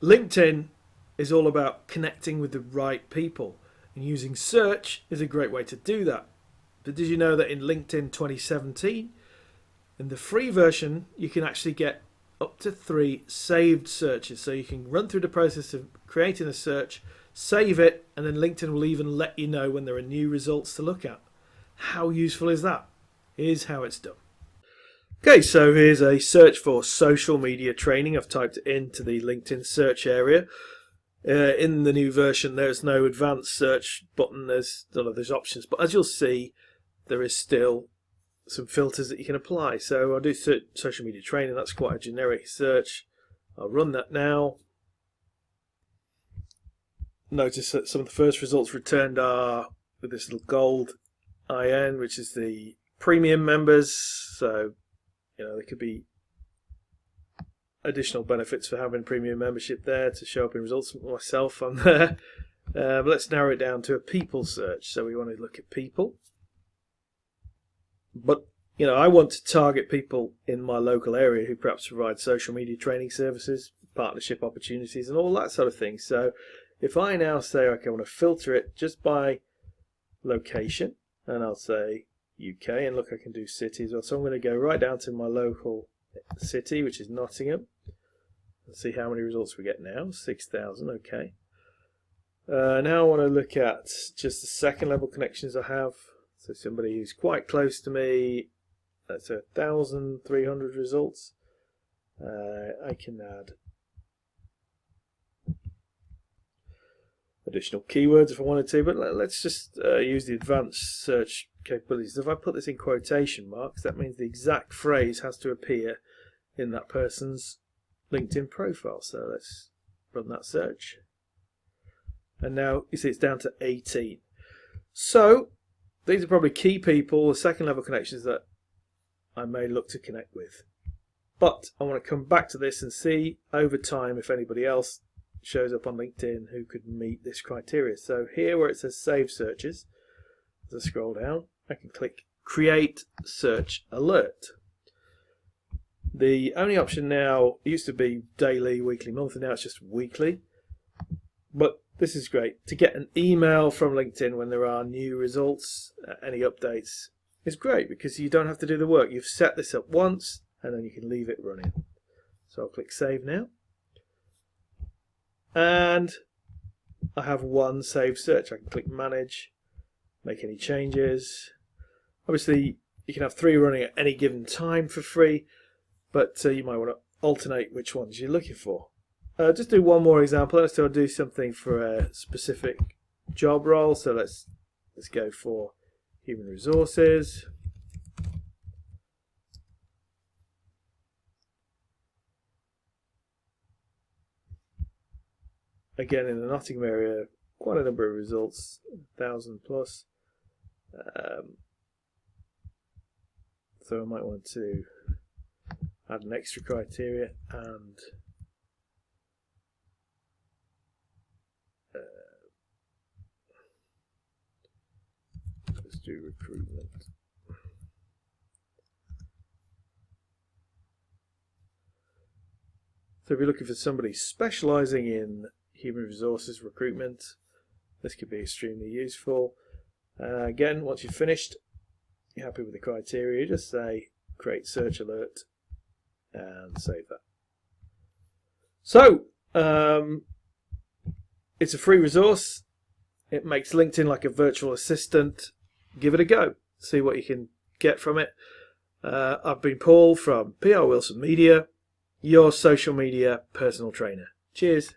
LinkedIn is all about connecting with the right people, and using search is a great way to do that. But did you know that in LinkedIn 2017, in the free version, you can actually get up to 3 saved searches. So you can run through the process of creating a search, save it, and then LinkedIn will even let you know when there are new results to look at. How useful is that? Here's how it's done. Okay, so here's a search for social media training. I've typed it into the LinkedIn search area. In the new version, there's no advanced search button. There's options, but as you'll see, there is still some filters that you can apply. So I'll do social media training. That's quite a generic search. I'll run that now. Notice that some of the first results returned are with this little gold IN, which is the premium members. So there could be additional benefits for having premium membership there to show up in results. Myself, I'm there. But let's narrow it down to a people search. So we want to look at people. But I want to target people in my local area who perhaps provide social media training services, partnership opportunities, and all that sort of thing. So if I now say, okay, I want to filter it just by location, and I'll say UK, and look, I can do cities. So I'm going to go right down to my local city, which is Nottingham. Let's see how many results we get now. 6,000. Okay. Now I want to look at just the second level connections I have. So somebody who's quite close to me. That's 1,300 results. I can add additional keywords if I wanted to, but let's just use the advanced search capabilities. If I put this in quotation marks, that means the exact phrase has to appear in that person's LinkedIn profile. So let's run that search. And now you see it's down to 18. So these are probably key people, the second level connections that I may look to connect with. But I want to come back to this and see over time if anybody else shows up on LinkedIn who could meet this criteria. So here where it says save searches, as I scroll down, I can click create search alert. The only option now, it used to be daily, weekly, monthly, now it's just weekly. But this is great. To get an email from LinkedIn when there are new results, any updates, is great because you don't have to do the work. You've set this up once and then you can leave it running. So I'll click save now. And I have one saved search. I can click manage, make any changes. Obviously, you can have 3 running at any given time for free, but you might want to alternate which ones you're looking for. Just do one more example. Let's do something for a specific job role. So let's go for human resources. Again, in the Nottingham area, quite a number of results, 1,000 plus. So I might want to add an extra criteria and let's do recruitment. So if you're looking for somebody specialising in human resources recruitment, this could be extremely useful. Again, once you've finished, you're happy with the criteria, you just say create search alert and save that. So it's a free resource. It makes LinkedIn like a virtual assistant. Give it a go. See what you can get from it. I've been Paul from PRwilsonmedia, your social media personal trainer. Cheers.